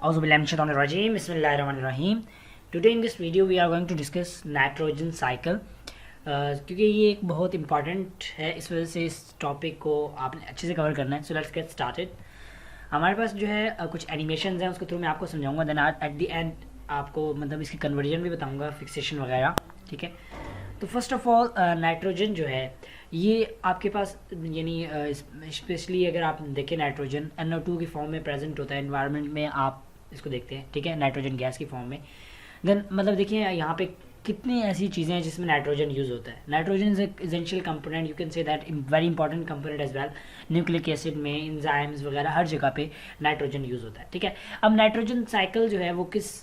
Auzubillahiminash-shaytanir-rajim. Bismillahir-rahmanir-rahim. Today in this video we are going to discuss nitrogen cycle. क्योंकि ये एक बहुत important है, इस वजह से इस टॉपिक को आपने अच्छे से कवर करना है. So let's get started. हमारे पास जो है कुछ एनिमेशन हैं, उसके थ्रू मैं आपको समझाऊंगा. देन एट द एंड आपको मतलब इसकी कन्वर्जन भी बताऊंगा, फिक्सेशन वगैरह. ठीक है. तो फर्स्ट ऑफ ऑल नाइट्रोजन जो है ये आपके पास यानी स्पेशली अगर आप देखें नाइट्रोजन NO2 की फॉर्म में प्रेजेंट होता है एनवायरनमेंट में. आप इसको देखते हैं, ठीक है, नाइट्रोजन गैस की फॉर्म में. देन मतलब देखिए यहाँ पे कितनी ऐसी चीज़ें हैं जिसमें नाइट्रोजन यूज़ होता है. Nitrogen is essential component, you can say that very important component as well. Nucleic acid में, एंजाइम्स वगैरह हर जगह पे नाइट्रोजन यूज़ होता है. ठीक है. अब नाइट्रोजन साइकिल जो है वो किस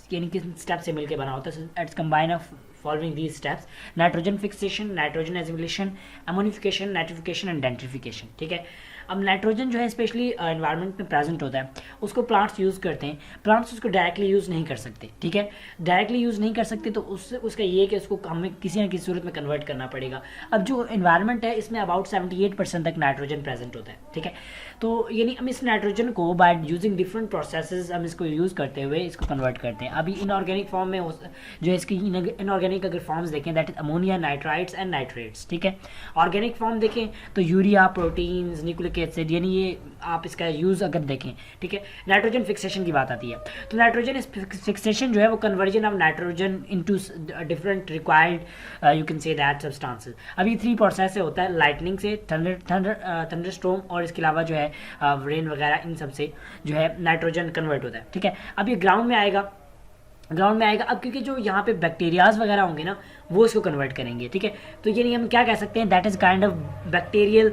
स्टेप से मिलकर बना होता है. It's combine of following these steps: nitrogen fixation, nitrogen assimilation, ammonification, nitrification and denitrification. ठीक है. अब नाइट्रोजन जो है स्पेशली एनवायरनमेंट में प्रेजेंट होता है, उसको प्लांट्स यूज़ करते हैं. प्लांट्स उसको डायरेक्टली यूज़ नहीं कर सकते. ठीक है. डायरेक्टली यूज़ नहीं कर सकते तो उससे उसका ये है कि उसको हमें किसी न किसी सूरत में कन्वर्ट करना पड़ेगा. अब जो एनवायरनमेंट है इसमें अबाउट 78% तक नाइट्रोजन प्रेजेंट होता है. ठीक है. तो यानी हम इस नाइट्रोजन को बाय यूजिंग डिफरेंट प्रोसेसेस हम इसको यूज़ करते हुए इसको कन्वर्ट करते हैं. अभी इनऑर्गेनिक फॉर्म में जो इसकी इनऑर्गेनिक अगर फॉर्म्स देखें that is ammonia, nitrites and nitrates. ठीक है. ऑर्गेनिक फॉर्म देखें तो यूरिया, प्रोटीन्स, न्यूक्लिक एसिड, यानी ये आप इसका यूज़ अगर देखें. ठीक है. नाइट्रोजन फिक्सेशन की बात आती है तो नाइट्रोजन फिक्सेशन जो है वो conversion of nitrogen into different required you can say that substances. अभी 3 प्रोसेस से होता है: लाइटनिंग से, थंडर स्टॉर्म और इसके अलावा जो है रेन वगैरह, इन सब से जो है नाइट्रोजन कन्वर्ट होता है. ठीक है. अब ये ग्राउंड में आएगा. अब क्योंकि जो यहाँ पे बैक्टीरियाज वगैरह होंगे ना वो इसको कन्वर्ट करेंगे. ठीक है. तो ये नहीं हम क्या कह सकते हैं, that is kind of bacterial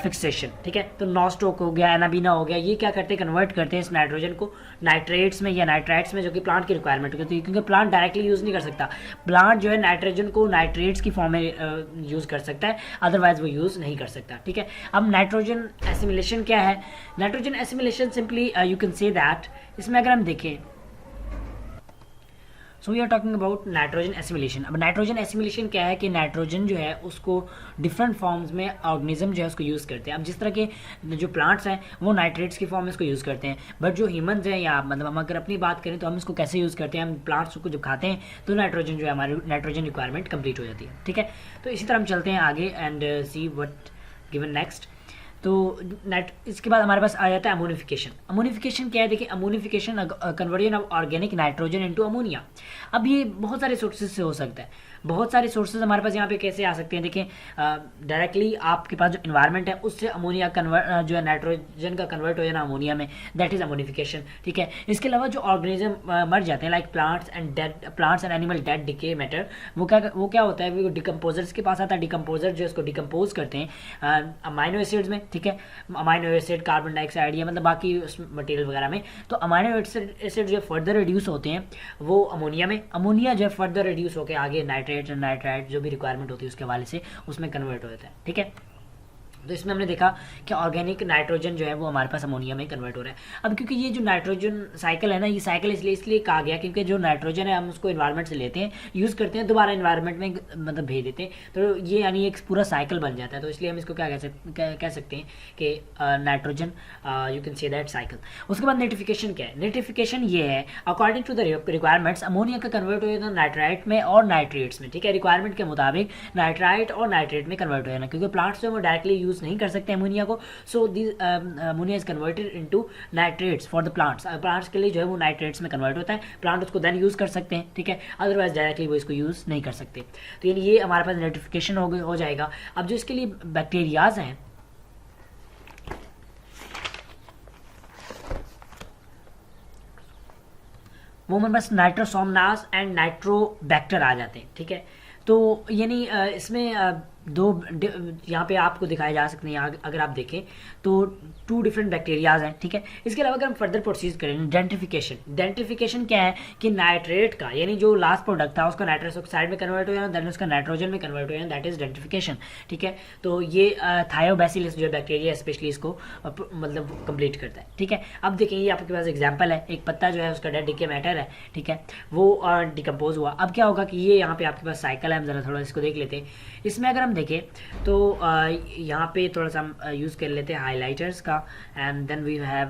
fixation. ठीक है. तो नॉस्टोक हो गया, एनाबीना हो गया, ये क्या करते हैं, कन्वर्ट करते हैं इस नाइट्रोजन को नाइट्रेट्स में या नाइट्राइट्स में, जो कि प्लांट की रिक्वायरमेंट होती है. क्योंकि प्लांट डायरेक्टली यूज़ नहीं कर सकता. प्लांट जो है नाइट्रोजन को नाइट्रेट्स की फॉर्म में यूज़ कर सकता है, अदरवाइज वो यूज़ नहीं कर सकता. ठीक है. अब नाइट्रोजन एसिमिलेशन क्या है. Nitrogen assimilation simply you can say that, इसमें अगर हम देखें so we are talking about nitrogen assimilation. अब नाइट्रोजन एसिमिलेशन क्या है कि नाइट्रोजन जो है उसको डिफरेंट फॉर्म्स में ऑर्गेनिज्म जो है उसको यूज़ करते हैं. अब जिस तरह के जो प्लांट्स हैं वो नाइट्रेट्स की फॉर्म में इसको यूज़ करते हैं, बट जो ह्यूमंस हैं या मतलब हम अगर अपनी बात करें तो हम इसको कैसे यूज़ करते हैं, हम प्लांट्स को जब खाते हैं तो नाइट्रोजन जो है हमारी नाइट्रोजन रिक्वायरमेंट कंप्लीट हो जाती है. ठीक है. तो इसी तरह हम चलते हैं आगे and see what given next. तो इसके बाद हमारे पास आ जाता है अमोनिफिकेशन. अमोनिफिकेशन क्या है, देखिए ammonification conversion of organic nitrogen into ammonia. अब ये बहुत सारे सोर्सेज से हो सकता है. बहुत सारे सोर्सेज हमारे पास यहाँ पे कैसे आ सकते हैं. देखिए डायरेक्टली आपके पास जो इन्वायरमेंट है उससे अमोनिया जो है नाइट्रोजन का कन्वर्ट हो जाना अमोनिया में, दैट इज अमोनिफिकेशन. ठीक है. इसके अलावा जो ऑर्गेनिज्म मर जाते हैं like plants and animal dead decay matter, वो क्या होता है, वो डिकम्पोजर्स के पास आता है. डिकम्पोजर जो इसको डिकम्पोज करते हैं अमाइनो एसिड्स में. ठीक है. अमाइनो एसिड, कार्बन डाइऑक्साइड या मतलब बाकी मटेरियल वगैरह में. तो अमाइनो एसिड जो फर्दर रिड्यूस होते हैं वो अमोनिया में. अमोनिया जो है फर्दर रिड्यूस होकर आगे नाइट्राइट जो भी रिक्वायरमेंट होती है उसके हवाले से उसमें कन्वर्ट हो जाता है. ठीक है. तो इसमें हमने देखा कि ऑर्गेनिक नाइट्रोजन जो है वो हमारे पास अमोनिया में कन्वर्ट हो रहा है. अब क्योंकि ये जो नाइट्रोजन साइकिल है ना, ये साइकिल इसलिए कहा गया क्योंकि जो नाइट्रोजन है हम उसको एनवायरनमेंट से लेते हैं, यूज़ करते हैं, दोबारा एनवायरनमेंट में मतलब भेज देते हैं. तो ये यानी एक पूरा साइकिल बन जाता है. तो इसलिए हम इसको क्या कह सकते हैं कि nitrogen you can say that cycle. उसके बाद नाइट्रिफिकेशन क्या है. नाइट्रिफिकेशन ये है according to the requirements ammonia का कन्वर्ट हो जाता है नाइट्राइट में और नाइट्रेट्स में. ठीक है. रिक्वायरमेंट के मुताबिक नाइट्राइट और नाइट्रेट में कन्वर्ट हो जाना, क्योंकि प्लांट्स जो वो डायरेक्टली यूज़ नहीं कर सकते अमोनिया को. So this ammonia is converted into nitrates for the plants. Plants के लिए जो है वो नाइट्रेट्स में कन्वर्ट होता है. प्लांट उसको देन यूज़ कर सकते हैं. ठीक है. अदरवाइज डायरेक्टली वो इसको यूज़ नहीं कर सकते. तो यानी ये हमारे पास नाइट्रिफिकेशन हो जाएगा. अब जो इसके लिए बैक्टीरियाज हैं वो हमारे पास नाइट्रोसोमनास एंड नाइट्रोबैक्टर आ जाते हैं. ठीक है. तो यानी इसमें दो यहाँ पे आपको दिखाए जा सकते हैं. यहाँ अगर आप देखें तो 2 डिफरेंट बैक्टीरियाज हैं. ठीक है. इसके अलावा अगर हम फर्दर प्रोसीड करें डेंट्रिफिकेशन क्या है कि नाइट्रेट का यानी जो लास्ट प्रोडक्ट था उसका नाइट्रस ऑक्साइड में कन्वर्ट हो जाना, देन उसका नाइट्रोजन में कन्वर्ट हो जाना, दैट इज डेंट्रिफिकेशन. ठीक है. तो ये थायोबैसिलस जो बैक्टीरिया स्पेशली इसको मतलब कंप्लीट करता है. ठीक है. अब देखें ये आपके पास एग्जाम्पल है, एक पत्ता जो है उसका डेड डिके मैटर है. ठीक है. वो डिकम्पोज हुआ. अब क्या होगा कि ये यहाँ पे आपके पास साइकिल है. हम जरा थोड़ा इसको देख लेते हैं. इसमें अगर हम देखें तो यहाँ पे थोड़ा सा हम यूज़ कर लेते हैं हाइलाइटर्स का. एंड देन वी हैव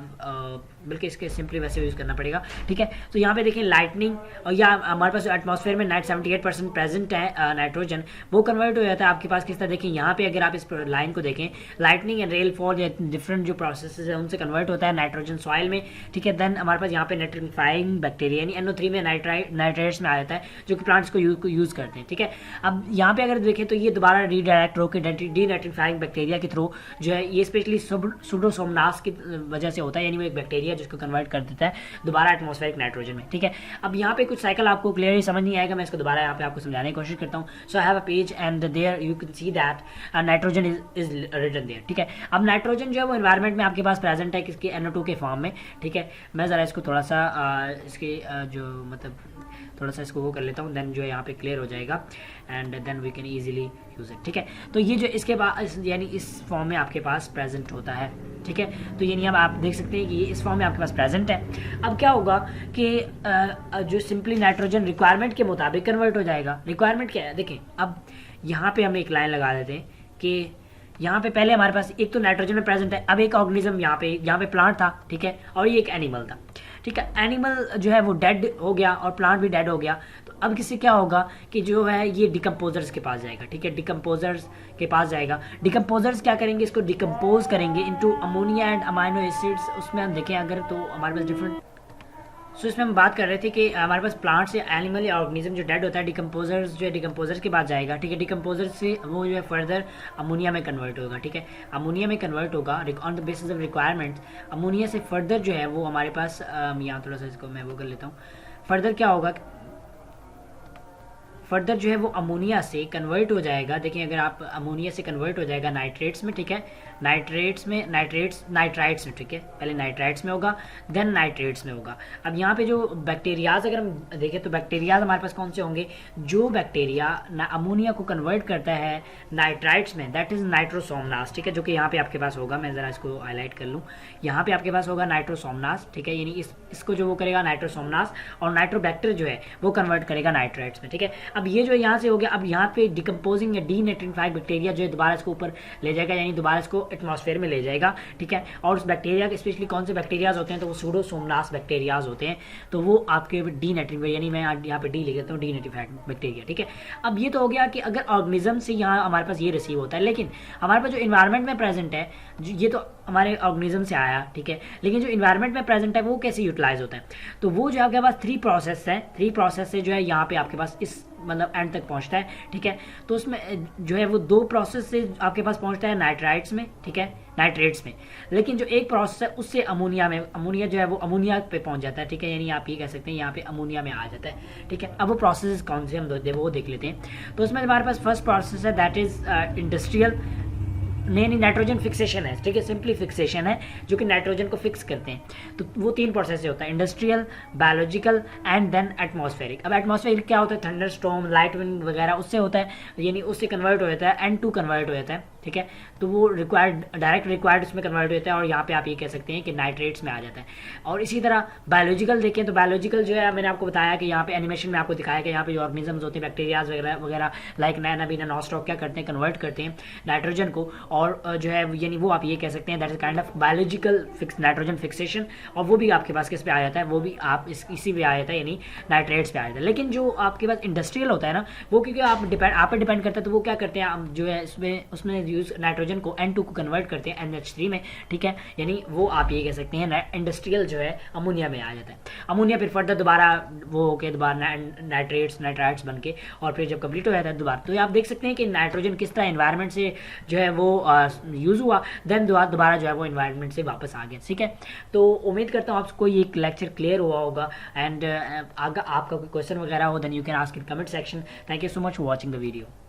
बल्कि इसके सिंपली वैसे यूज़ करना पड़ेगा, ठीक है। तो यहाँ पे देखें लाइटनिंग, और या हमारे पास एटमॉस्फेयर में 78% प्रेजेंट है नाइट्रोजन, वो कन्वर्ट हो जाता है आपके पास किस तरह। देखिए यहाँ पे अगर आप इस लाइन को देखें, लाइटनिंग एंड रेनफॉल या डिफरेंट जो प्रोसेस है उनसे कन्वर्ट होता है नाइट्रोजन सॉइल में, ठीक है। देन हमारे पास यहाँ पे नाइट्रिफाइंग बैक्टीरिया यानी NO3 में नाइट्रेट्स में आ जाता है, जो कि प्लांट्स को यूज़ करते हैं, ठीक है। अब यहाँ पे अगर देखें तो ये दोबारा रीडायरेक्ट होकर डीनाइट्रिफाइंग बैक्टीरिया के थ्रू जो है, ये स्पेशली सुडोसोमनास की वजह से होता है, यानी वो एक बैक्टीरिया जिसको कन्वर्ट कर देता है दोबारा एटमॉस्फेरिक नाइट्रोजन में, ठीक है। अब यहाँ पे कुछ साइकिल आपको क्लियरली समझ नहीं आएगा, मैं इसको दोबारा यहाँ पे आपको समझाने की कोशिश करता हूँ। So I have a page and there you can see that nitrogen is written there, ठीक है। अब नाइट्रोजन जो है वो एनवायरनमेंट में आपके पास प्रेजेंट है किसके, NO2 के फॉर्म में, ठीक है। मैं ज़रा इसको थोड़ा सा इसके जो मतलब थोड़ा सा इसको वो कर लेता हूँ, देन जो है यहाँ पे क्लियर हो जाएगा and then we can easily use it, ठीक है। तो ये जो इसके बाद यानी इस फॉर्म में आपके पास प्रेजेंट होता है, ठीक है। तो यानी अब आप देख सकते हैं कि ये इस फॉर्म में आपके पास प्रेजेंट है। अब क्या होगा कि जो सिंपली नाइट्रोजन रिक्वायरमेंट के मुताबिक कन्वर्ट हो जाएगा। रिक्वायरमेंट क्या है, देखें अब यहाँ पे हम एक लाइन लगा देते हैं कि यहाँ पे पहले हमारे पास एक तो नाइट्रोजन में प्रेजेंट है, अब एक ऑर्गेनिज्म यहाँ पे प्लांट था, ठीक है, और ये एक एनिमल था, ठीक है। एनिमल जो है वो डेड हो गया और प्लांट भी डेड हो गया, तो अब किससे क्या होगा कि जो है ये डिकम्पोजर्स के पास जाएगा, ठीक है। डिकम्पोजर्स के पास जाएगा, डिकम्पोजर्स क्या करेंगे, इसको डिकम्पोज करेंगे into ammonia and amino acids. उसमें हम देखें अगर तो हमारे पास डिफरेंट, सो इसमें हम बात कर रहे थे कि हमारे पास प्लांट्स या एनिमल या ऑर्गेनिज्म जो डेड होता है, डिकम्पोजर्स जो है डिकम्पोजर्स के बाद जाएगा, ठीक है। डिकम्पोजर से वो जो है फर्दर अमोनिया में कन्वर्ट होगा, ठीक है। अमोनिया में कन्वर्ट होगा on the basis of requirement. Ammonia से फर्दर जो है वो हमारे पास यहाँ थोड़ा सा इसको मैं वो कर लेता हूँ, फर्दर क्या होगा, फर्दर जो है वो अमोनिया से कन्वर्ट हो जाएगा। देखिए अगर आप अमोनिया से कन्वर्ट हो जाएगा नाइट्रेट्स में, ठीक है, नाइट्राइट्स में, ठीक है। पहले नाइट्राइट्स में होगा, देन नाइट्रेट्स में होगा। अब यहाँ पे जो बैक्टीरियाज अगर हम देखें तो बैक्टीरियाज हमारे पास कौन से होंगे, जो बैक्टीरिया अमोनिया को कन्वर्ट करता है नाइट्राइट्स में, दैट इज नाइट्रोसोमनास, ठीक है, जो कि यहाँ पे आपके पास होगा। मैं ज़रा इसको हाईलाइट कर लूँ, यहाँ पे आपके पास होगा नाइट्रोसोमनास, ठीक है, यानी इसको जो वो करेगा नाइट्रोसोमनास, और नाइट्रोबैक्टर जो है वो कन्वर्ट करेगा नाइट्राइट्स में, ठीक है। अब ये जो यहाँ से हो गया, अब यहाँ पे डिकम्पोजिंग या डीनाइट्रिफाइड बैक्टीरिया जो है दोबारा इसको ऊपर ले जाएगा, यानी दोबारा इसको एटमॉस्फेयर में ले जाएगा, ठीक है। और उस बैक्टीरिया के स्पेशली कौन से बैक्टीरियाज होते हैं, तो वो सूडोसोमनास बैक्टीरियाज होते हैं, तो वो आपके डीनाइट्रिफाइड, यानी मैं यहाँ पे डी लिख देता हूँ, डीनाइट्रिफाइड बैक्टीरिया, ठीक है। अब ये तो हो गया कि अगर ऑर्गेनिज्म से यहाँ हमारे पास ये रिसीव होता है, लेकिन हमारे पास जो इन्वायरमेंट में प्रेजेंट है, ये तो हमारे ऑर्गेनिज्म से आया, ठीक है, लेकिन जो इन्वायरमेंट में प्रेजेंट है वो कैसे यूटिलाइज होता है, तो वो जो आपके पास 3 प्रोसेस है, 3 प्रोसेस से जो है यहाँ पे आपके पास इस मतलब एंड तक पहुंचता है, ठीक है। तो उसमें जो है वो 2 प्रोसेस से आपके पास पहुंचता है नाइट्राइट्स में, ठीक है, नाइट्रेट्स में, लेकिन जो एक प्रोसेस है उससे अमोनिया में, अमोनिया जो है वो अमोनिया पे पहुंच जाता है, ठीक है, यानी आप ये कह सकते हैं यहाँ पे अमोनिया में आ जाता है, ठीक है। अब वो प्रोसेस कौन से हम वो देख लेते हैं। तो उसमें हमारे पास फर्स्ट प्रोसेस है दैट इज इंडस्ट्रियल, नहीं नाइट्रोजन फिक्सेशन है, ठीक है, सिंपली फिक्सेशन है जो कि नाइट्रोजन को फिक्स करते हैं। तो वो 3 प्रोसेस से होता है, industrial, biological and then atmospheric. अब एटमॉस्फेरिक क्या होता है, थंडर स्टॉर्म, लाइट विंड वगैरह उससे होता है, यानी उससे कन्वर्ट हो जाता है, N2 कन्वर्ट हो जाता है, ठीक है। तो वो डायरेक्ट रिक्वायर्ड उसमें कन्वर्ट होता है और यहाँ पे आप ये कह सकते हैं कि नाइट्रेट्स में आ जाता है। और इसी तरह बायोलॉजिकल देखें तो बायोलॉजिकल जो है मैंने आपको बताया कि यहाँ पे एनिमेशन में आपको दिखाया कि यहाँ पे जो ऑर्गेनिजम्स होते हैं, बैक्टीरियाज वगैरह लाइक नाइनाबीना नॉस्टॉक क्या करते हैं, कन्वर्ट करते हैं नाइट्रोजन को, और जो है यानी वो आप ये कह सकते हैं that is kind of biological nitrogen fixation, और वो भी आपके पास किस पे आ जाता है, वो भी आप इसी पे आ जाता है, यानी नाइट्रेट्स पे आ जाता है। लेकिन जो आपके पास इंडस्ट्रियल होता है ना, वो क्योंकि आप पे डिपेंड करता है, तो वो क्या करते हैं जो है उसमें यूज नाइट्रोजन को N2 को कन्वर्ट करते हैं NH3 में, ठीक है, यानी वो आप ये कह सकते हैं इंडस्ट्रियल जो है अमोनिया में आ जाता है। अमोनिया फिर फर्दर दोबारा वो होके दोबारा नाइट्राइट्स बन के, और फिर जब कंप्लीट हो जाता है दोबारा, तो आप देख सकते हैं कि नाइट्रोजन किस तरह एनवायरनमेंट से जो है वो यूज़ हुआ, देन दोबारा जो है वो एनवायरनमेंट से वापस आ गया, ठीक है। तो उम्मीद करता हूँ आपको ये लेक्चर क्लियर हुआ होगा, एंड अगर आपका कोई क्वेश्चन वगैरह हो then you can ask in comment section. Thank you so much for watching the video.